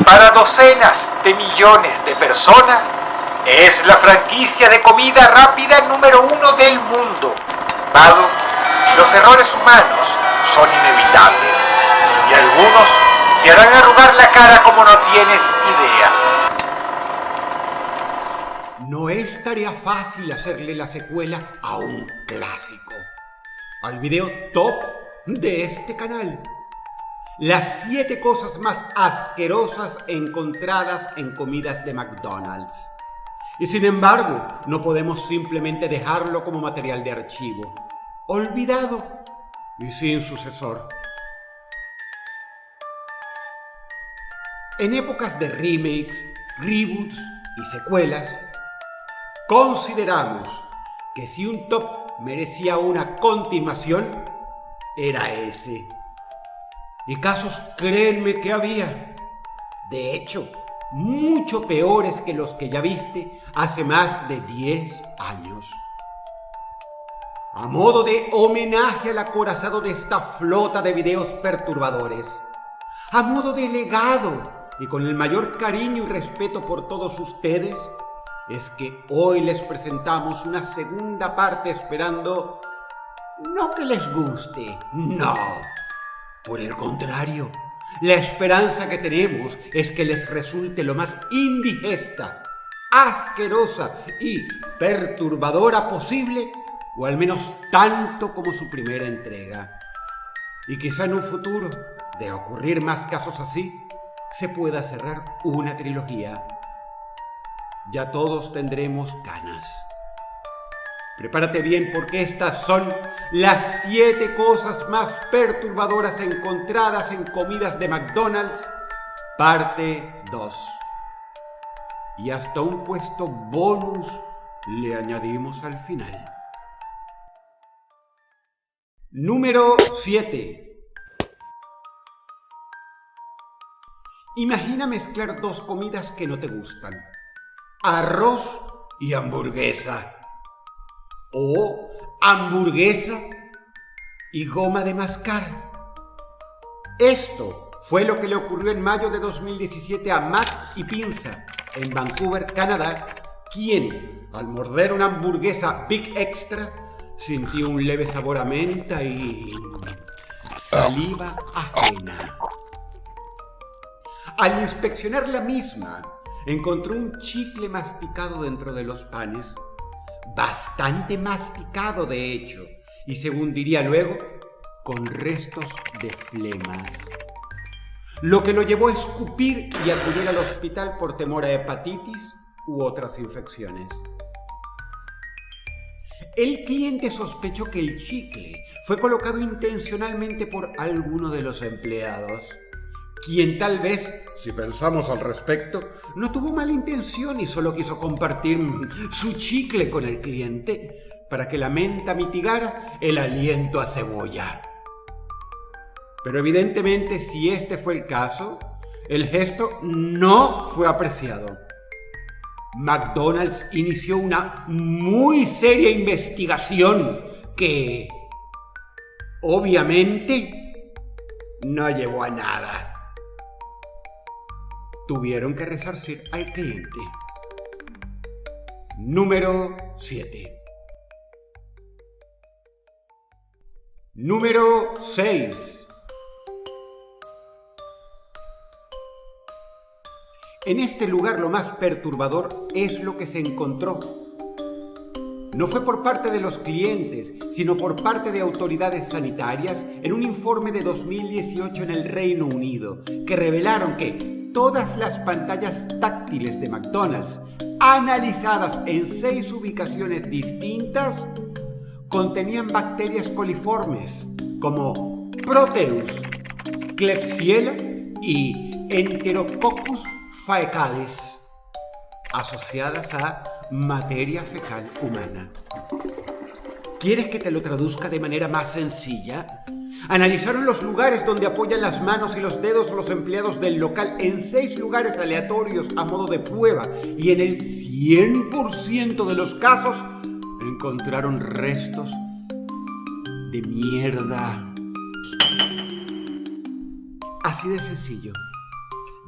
para docenas de millones de personas, es la franquicia de comida rápida número 1 del mundo. Dado, los errores humanos son inevitables y algunos te harán arrugar la cara como no tienes idea. No es tarea fácil hacerle la secuela a un clásico, al video top de este canal. Las 7 cosas más asquerosas encontradas en comidas de McDonald's. Y sin embargo, no podemos simplemente dejarlo como material de archivo, olvidado y sin sucesor. En épocas de remakes, reboots y secuelas, consideramos que si un top merecía una continuación, era ese. Y casos, créenme que había. De hecho, mucho peores que los que ya viste hace más de 10 años. A modo de homenaje al acorazado de esta flota de videos perturbadores, a modo de legado y con el mayor cariño y respeto por todos ustedes, es que hoy les presentamos una segunda parte esperando no que les guste, no. Por el contrario, la esperanza que tenemos es que les resulte lo más indigesta, asquerosa y perturbadora posible, o al menos tanto como su primera entrega. Y quizá en un futuro, de ocurrir más casos así, se pueda cerrar una trilogía. Ya todos tendremos ganas. Prepárate bien porque estas son las 7 cosas más perturbadoras encontradas en comidas de McDonald's, parte 2. Y hasta un puesto bonus le añadimos al final. Número 7. Imagina mezclar 2 comidas que no te gustan: arroz y hamburguesa. O hamburguesa y goma de mascar. Esto fue lo que le ocurrió en mayo de 2017 a Max y Pinza en Vancouver, Canadá, quien, al morder una hamburguesa Big Extra, sintió un leve sabor a menta y saliva ajena. Al inspeccionar la misma, encontró un chicle masticado dentro de los panes, bastante masticado de hecho, y según diría luego, con restos de flemas. Lo que lo llevó a escupir y acudir al hospital por temor a hepatitis u otras infecciones. El cliente sospechó que el chicle fue colocado intencionalmente por alguno de los empleados, quien tal vez, si pensamos al respecto, no tuvo mala intención y solo quiso compartir su chicle con el cliente para que la menta mitigara el aliento a cebolla. Pero evidentemente, si este fue el caso, el gesto no fue apreciado. McDonald's inició una muy seria investigación que, obviamente, no llevó a nada. Tuvieron que resarcir al cliente. Número 7. Número 6. En este lugar lo más perturbador es lo que se encontró. No fue por parte de los clientes, sino por parte de autoridades sanitarias en un informe de 2018 en el Reino Unido, que revelaron que todas las pantallas táctiles de McDonald's, analizadas en 6 ubicaciones distintas, contenían bacterias coliformes como Proteus, Klebsiella y Enterococcus faecalis, asociadas a materia fecal humana. ¿Quieres que te lo traduzca de manera más sencilla? Analizaron los lugares donde apoyan las manos y los dedos los empleados del local en 6 lugares aleatorios a modo de prueba, y en el 100% de los casos encontraron restos de mierda. Así de sencillo.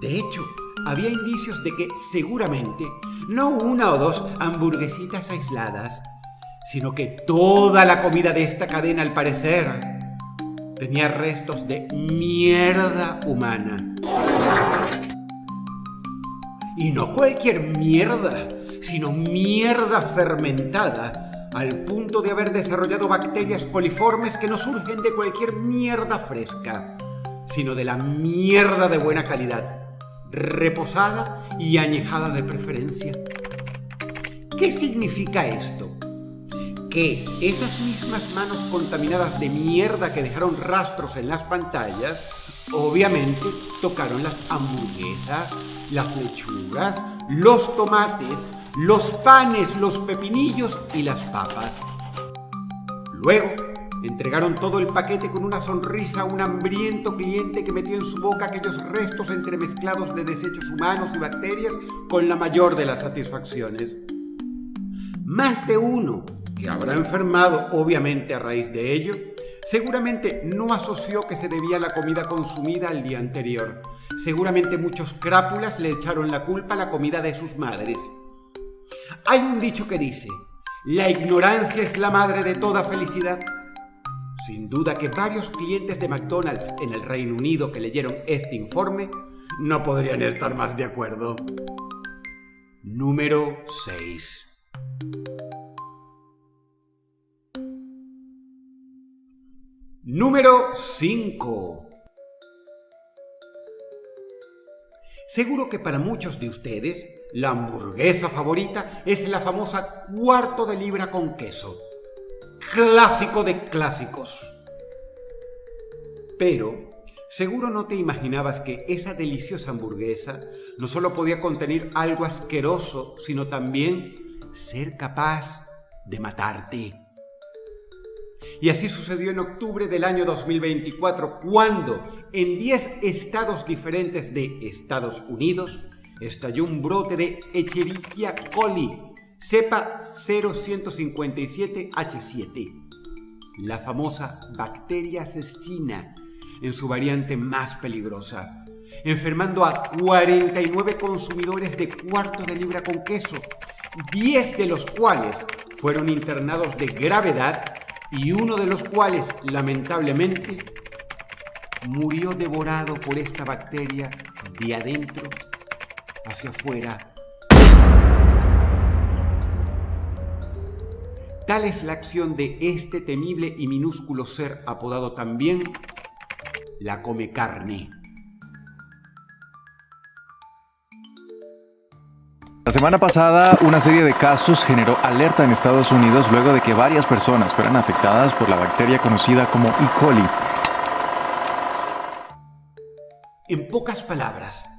De hecho, había indicios de que seguramente no una o dos hamburguesitas aisladas, sino que toda la comida de esta cadena, al parecer, tenía restos de mierda humana. Y no cualquier mierda, sino mierda fermentada, al punto de haber desarrollado bacterias coliformes que no surgen de cualquier mierda fresca, sino de la mierda de buena calidad, reposada y añejada de preferencia. ¿Qué significa esto? Que esas mismas manos contaminadas de mierda que dejaron rastros en las pantallas, obviamente tocaron las hamburguesas, las lechugas, los tomates, los panes, los pepinillos y las papas. Luego, entregaron todo el paquete con una sonrisa a un hambriento cliente que metió en su boca aquellos restos entremezclados de desechos humanos y bacterias con la mayor de las satisfacciones. Más de uno, que habrá enfermado obviamente a raíz de ello, seguramente no asoció que se debía a la comida consumida al día anterior. Seguramente muchos crápulas le echaron la culpa a la comida de sus madres. Hay un dicho que dice: la ignorancia es la madre de toda felicidad. Sin duda que varios clientes de McDonald's en el Reino Unido que leyeron este informe no podrían estar más de acuerdo. Número 6. Número 5. Seguro que para muchos de ustedes la hamburguesa favorita es la famosa cuarto de libra con queso. Clásico de clásicos. Pero seguro no te imaginabas que esa deliciosa hamburguesa no solo podía contener algo asqueroso, sino también ser capaz de matarte. Y así sucedió en octubre del año 2024, cuando en 10 estados diferentes de Estados Unidos estalló un brote de Escherichia coli, cepa 0157H7, la famosa bacteria asesina en su variante más peligrosa, enfermando a 49 consumidores de cuarto de libra con queso, 10 de los cuales fueron internados de gravedad y uno de los cuales, lamentablemente, murió devorado por esta bacteria de adentro hacia afuera. Tal es la acción de este temible y minúsculo ser apodado también la come carne. La semana pasada, una serie de casos generó alerta en Estados Unidos luego de que varias personas fueran afectadas por la bacteria conocida como E. coli. En pocas palabras,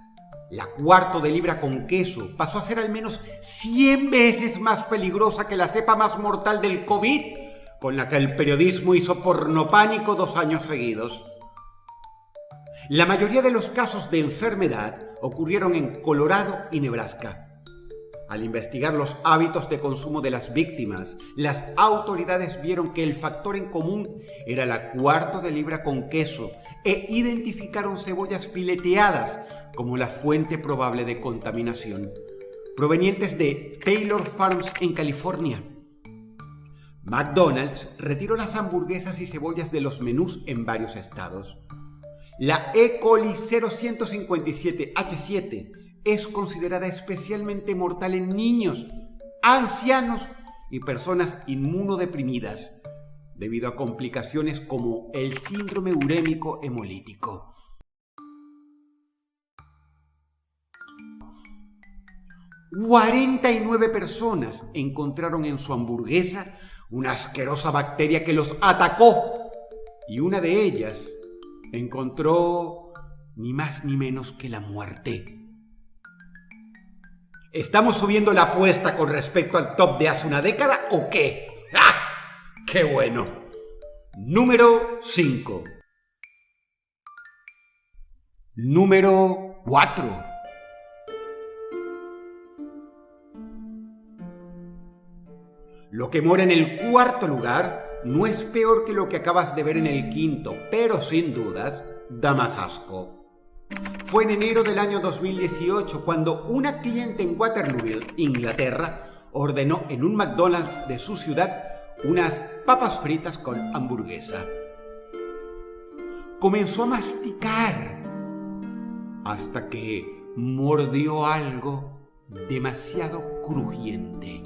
la cuarto de libra con queso pasó a ser al menos 100 veces más peligrosa que la cepa más mortal del COVID, con la que el periodismo hizo pornopánico 2 años seguidos. La mayoría de los casos de enfermedad ocurrieron en Colorado y Nebraska. Al investigar los hábitos de consumo de las víctimas, las autoridades vieron que el factor en común era la cuarto de libra con queso e identificaron cebollas fileteadas como la fuente probable de contaminación, provenientes de Taylor Farms en California. McDonald's retiró las hamburguesas y cebollas de los menús en varios estados. La E. coli 0157H7 es considerada especialmente mortal en niños, ancianos y personas inmunodeprimidas, debido a complicaciones como el síndrome urémico hemolítico. ...49 personas encontraron en su hamburguesa una asquerosa bacteria que los atacó, y una de ellas encontró ni más ni menos que la muerte. ¿Estamos subiendo la apuesta con respecto al top de hace una década o qué? ¡Ah! ¡Qué bueno! Número 5. Número 4. Lo que mora en el cuarto lugar no es peor que lo que acabas de ver en el quinto, pero sin dudas da más asco. fue en enero del año 2018 cuando una cliente en Waterlooville, Inglaterra, ordenó en un McDonald's de su ciudad unas papas fritas con hamburguesa. Comenzó a masticar hasta que mordió algo demasiado crujiente.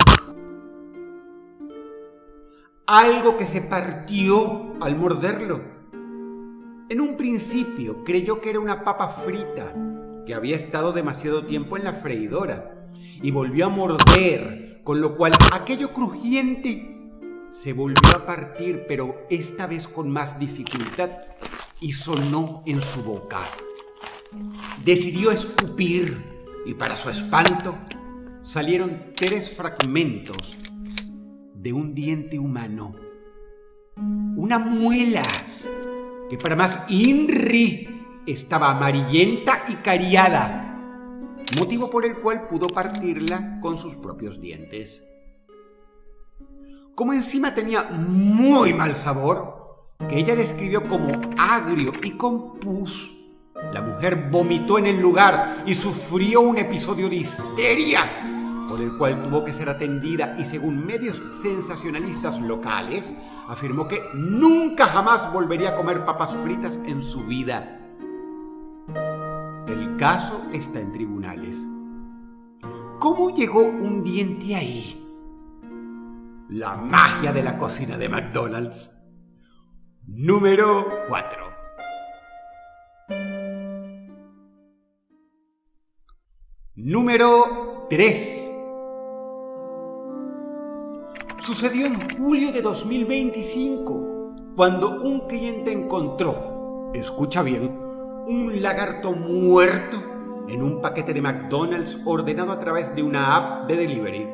Algo que se partió al morderlo. En un principio creyó que era una papa frita que había estado demasiado tiempo en la freidora y volvió a morder, con lo cual aquello crujiente se volvió a partir, pero esta vez con más dificultad, y sonó en su boca. Decidió escupir y para su espanto salieron 3 fragmentos de un diente humano. Una muela que para más INRI estaba amarillenta y cariada, motivo por el cual pudo partirla con sus propios dientes. Como encima tenía muy mal sabor, que ella describió como agrio y con pus, la mujer vomitó en el lugar y sufrió un episodio de histeria, por el cual tuvo que ser atendida y, según medios sensacionalistas locales, afirmó que nunca jamás volvería a comer papas fritas en su vida. El caso está en tribunales. ¿Cómo llegó un diente ahí? La magia de la cocina de McDonald's. Número 4. Número 3. Sucedió en julio de 2025, cuando un cliente encontró, escucha bien, un lagarto muerto en un paquete de McDonald's ordenado a través de una app de delivery.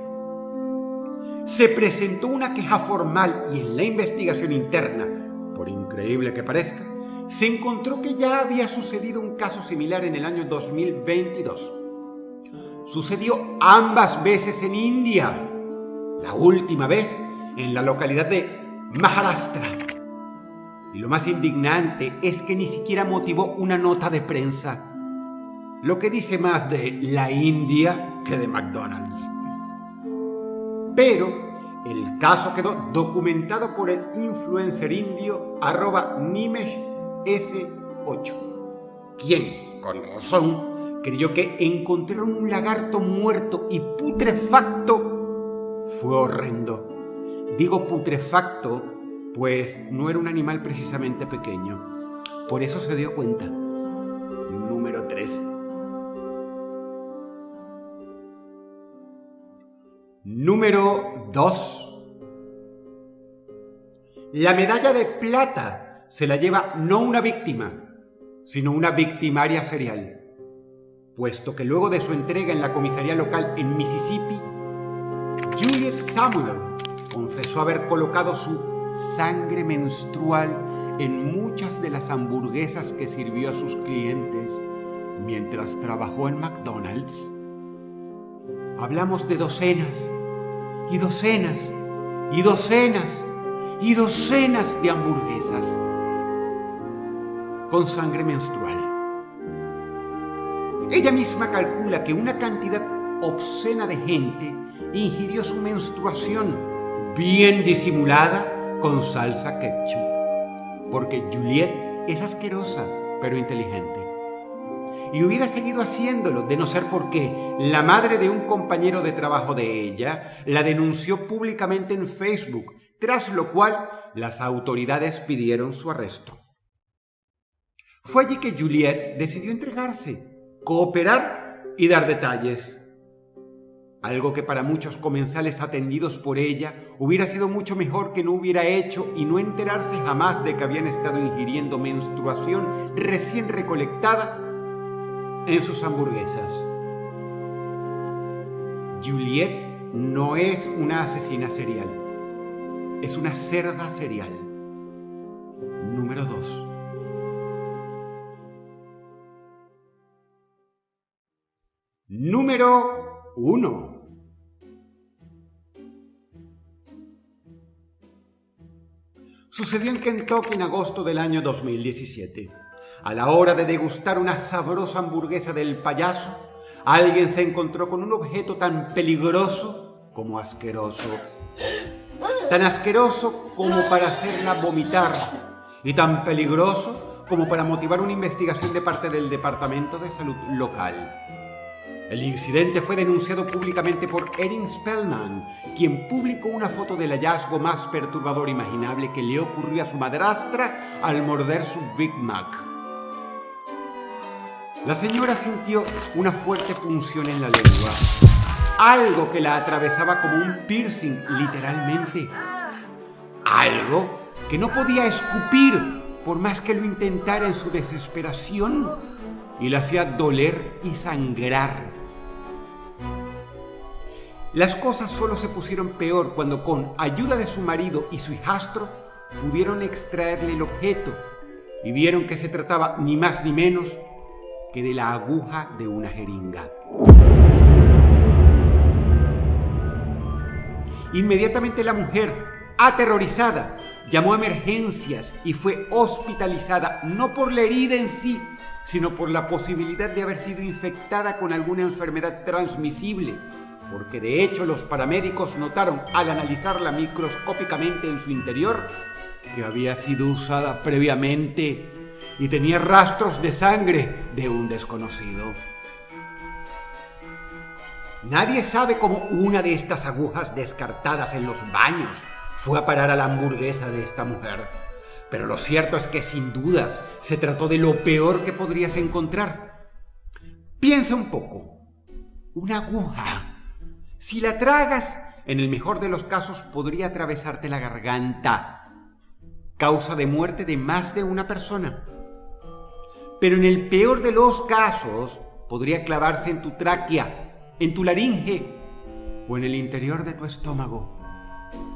Se presentó una queja formal y en la investigación interna, por increíble que parezca, se encontró que ya había sucedido un caso similar en el año 2022. Sucedió ambas veces en India, la última vez en la localidad de Maharashtra. Y lo más indignante es que ni siquiera motivó una nota de prensa, lo que dice más de la India que de McDonald's. Pero el caso quedó documentado por el influencer indio @NimeshS8, quien, con razón, creyó que encontrar un lagarto muerto y putrefacto fue horrendo. Digo putrefacto, pues no era un animal precisamente pequeño. Por eso se dio cuenta. Número 3. Número 2. La medalla de plata se la lleva no una víctima, sino una victimaria serial, puesto que luego de su entrega en la comisaría local en Mississippi, Juliet Samuel confesó haber colocado su sangre menstrual en muchas de las hamburguesas que sirvió a sus clientes mientras trabajó en McDonald's. Hablamos de docenas y docenas y docenas y docenas de hamburguesas con sangre menstrual. Ella misma calcula que una cantidad obscena de gente ingirió su menstruación bien disimulada con salsa ketchup, porque Juliet es asquerosa pero inteligente. Y hubiera seguido haciéndolo de no ser porque la madre de un compañero de trabajo de ella la denunció públicamente en Facebook, tras lo cual las autoridades pidieron su arresto. Fue allí que Juliet decidió entregarse, cooperar y dar detalles. Algo que para muchos comensales atendidos por ella hubiera sido mucho mejor que no hubiera hecho y no enterarse jamás de que habían estado ingiriendo menstruación recién recolectada en sus hamburguesas. Juliet no es una asesina serial, es una cerda serial. Número 2. Número 1. Sucedió en Kentucky en agosto del año 2017. A la hora de degustar una sabrosa hamburguesa del payaso, alguien se encontró con un objeto tan peligroso como asqueroso. Tan asqueroso como para hacerla vomitar y tan peligroso como para motivar una investigación de parte del Departamento de Salud local. El incidente fue denunciado públicamente por Erin Spellman, quien publicó una foto del hallazgo más perturbador imaginable que le ocurrió a su madrastra al morder su Big Mac. La señora sintió una fuerte punción en la lengua, algo que la atravesaba como un piercing, literalmente. Algo que no podía escupir por más que lo intentara en su desesperación, y la hacía doler y sangrar. Las cosas solo se pusieron peor cuando, con ayuda de su marido y su hijastro, pudieron extraerle el objeto y vieron que se trataba ni más ni menos que de la aguja de una jeringa. Inmediatamente la mujer, aterrorizada, llamó a emergencias y fue hospitalizada, no por la herida en sí, sino por la posibilidad de haber sido infectada con alguna enfermedad transmisible, porque de hecho los paramédicos notaron al analizarla microscópicamente en su interior que había sido usada previamente y tenía rastros de sangre de un desconocido. Nadie sabe cómo una de estas agujas descartadas en los baños fue a parar a la hamburguesa de esta mujer, pero lo cierto es que sin dudas se trató de lo peor que podrías encontrar. Piensa un poco. Una aguja. Si la tragas, en el mejor de los casos podría atravesarte la garganta, causa de muerte de más de una persona. Pero en el peor de los casos, podría clavarse en tu tráquea, en tu laringe o en el interior de tu estómago,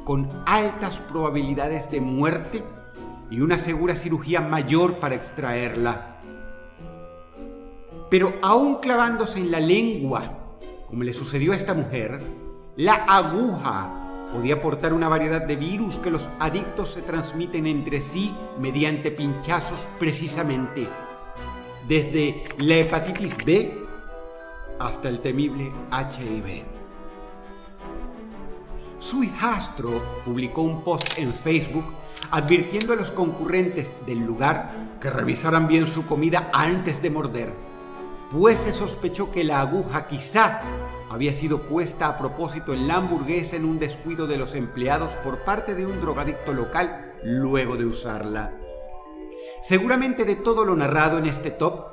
con altas probabilidades de muerte y una segura cirugía mayor para extraerla. Pero aún clavándose en la lengua, como le sucedió a esta mujer, la aguja podía portar una variedad de virus que los adictos se transmiten entre sí mediante pinchazos precisamente, desde la hepatitis B hasta el temible HIV. Su hijastro publicó un post en Facebook advirtiendo a los concurrentes del lugar que revisaran bien su comida antes de morder, pues se sospechó que la aguja quizá había sido puesta a propósito en la hamburguesa en un descuido de los empleados por parte de un drogadicto local luego de usarla. Seguramente de todo lo narrado en este top,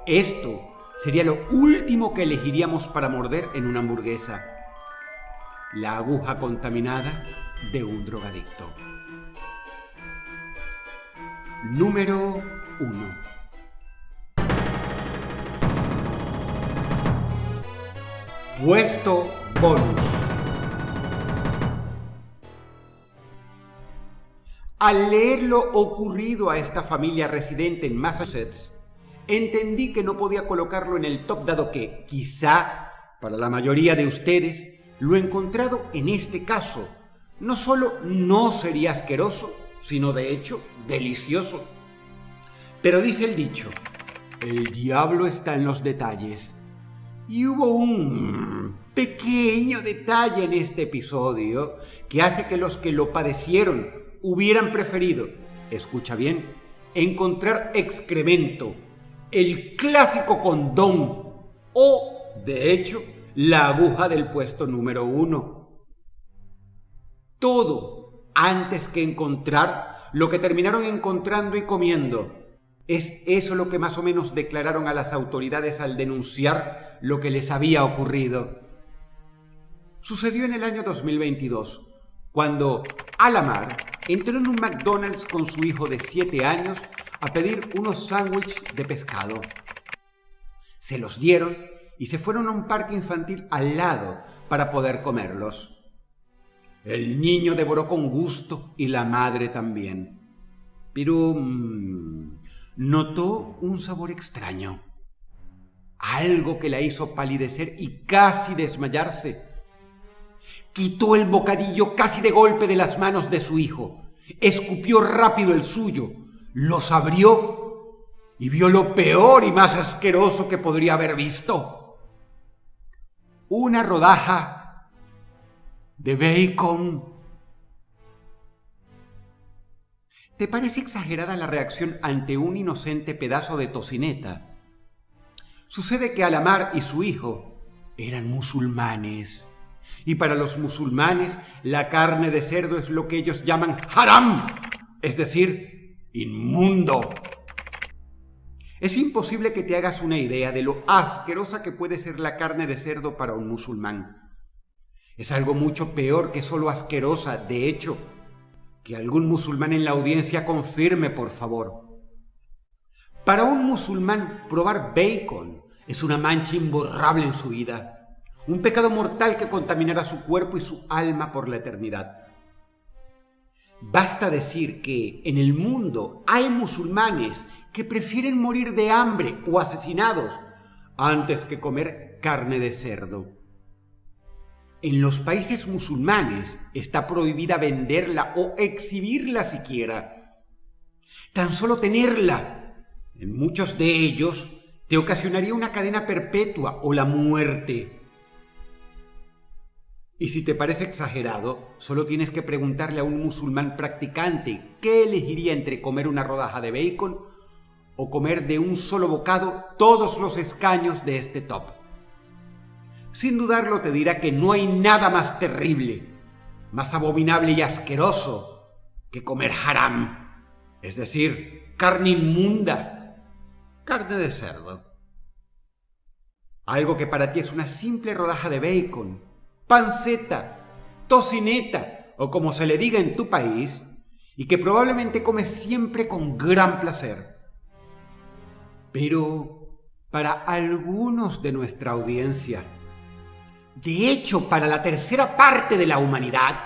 esto sería lo último que elegiríamos para morder en una hamburguesa: la aguja contaminada de un drogadicto. Número 1. Puesto bonus. Al leer lo ocurrido a esta familia residente en Massachusetts, entendí que no podía colocarlo en el top, dado que, quizá, para la mayoría de ustedes, lo encontrado en este caso no solo no sería asqueroso, sino de hecho delicioso. Pero dice el dicho, el diablo está en los detalles. Y hubo un pequeño detalle en este episodio que hace que los que lo padecieron hubieran preferido, escucha bien, encontrar excremento, el clásico condón o, de hecho, la aguja del puesto número 1. Todo antes que encontrar lo que terminaron encontrando y comiendo. Es eso lo que más o menos declararon a las autoridades al denunciar lo que les había ocurrido. Sucedió en el año 2022, cuando Alamar entró en un McDonald's con su hijo de 7 años a pedir unos sándwiches de pescado. Se los dieron y se fueron a un parque infantil al lado para poder comerlos. El niño devoró con gusto y la madre también. Pero notó un sabor extraño. Algo que la hizo palidecer y casi desmayarse. Quitó el bocadillo casi de golpe de las manos de su hijo. Escupió rápido el suyo. Los abrió y vio lo peor y más asqueroso que podría haber visto. Una rodaja de bacon. ¿Te parece exagerada la reacción ante un inocente pedazo de tocineta? Sucede que Al-Ammar y su hijo eran musulmanes. Y para los musulmanes, la carne de cerdo es lo que ellos llaman haram, es decir, inmundo. Es imposible que te hagas una idea de lo asquerosa que puede ser la carne de cerdo para un musulmán. Es algo mucho peor que solo asquerosa, de hecho. Que algún musulmán en la audiencia confirme, por favor. Para un musulmán, probar bacon es una mancha imborrable en su vida, un pecado mortal que contaminará su cuerpo y su alma por la eternidad. Basta decir que en el mundo hay musulmanes que prefieren morir de hambre o asesinados antes que comer carne de cerdo. En los países musulmanes está prohibida venderla o exhibirla siquiera. Tan solo tenerla, en muchos de ellos, te ocasionaría una cadena perpetua o la muerte. Y si te parece exagerado, solo tienes que preguntarle a un musulmán practicante qué elegiría entre comer una rodaja de bacon o comer de un solo bocado todos los escaños de este top. Sin dudarlo te dirá que no hay nada más terrible, más abominable y asqueroso que comer haram, es decir, carne inmunda, carne de cerdo. Algo que para ti es una simple rodaja de bacon, panceta, tocineta o como se le diga en tu país, y que probablemente comes siempre con gran placer. Pero para algunos de nuestra audiencia, de hecho, para la tercera parte de la humanidad,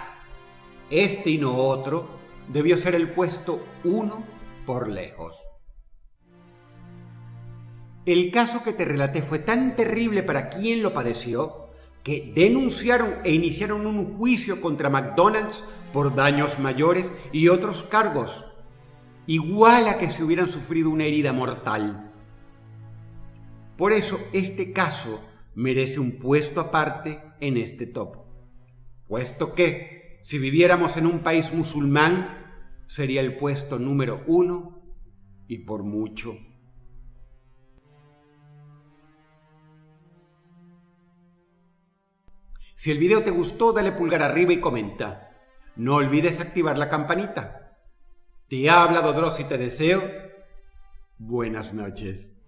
este y no otro debió ser el puesto 1 por lejos. El caso que te relaté fue tan terrible para quien lo padeció que denunciaron e iniciaron un juicio contra McDonald's por daños mayores y otros cargos, igual a que si hubieran sufrido una herida mortal. Por eso este caso merece un puesto aparte en este top, puesto que, si viviéramos en un país musulmán, sería el puesto número 1 y por mucho. Si el video te gustó, dale pulgar arriba y comenta. No olvides activar la campanita. Te ha hablado Dross y te deseo buenas noches.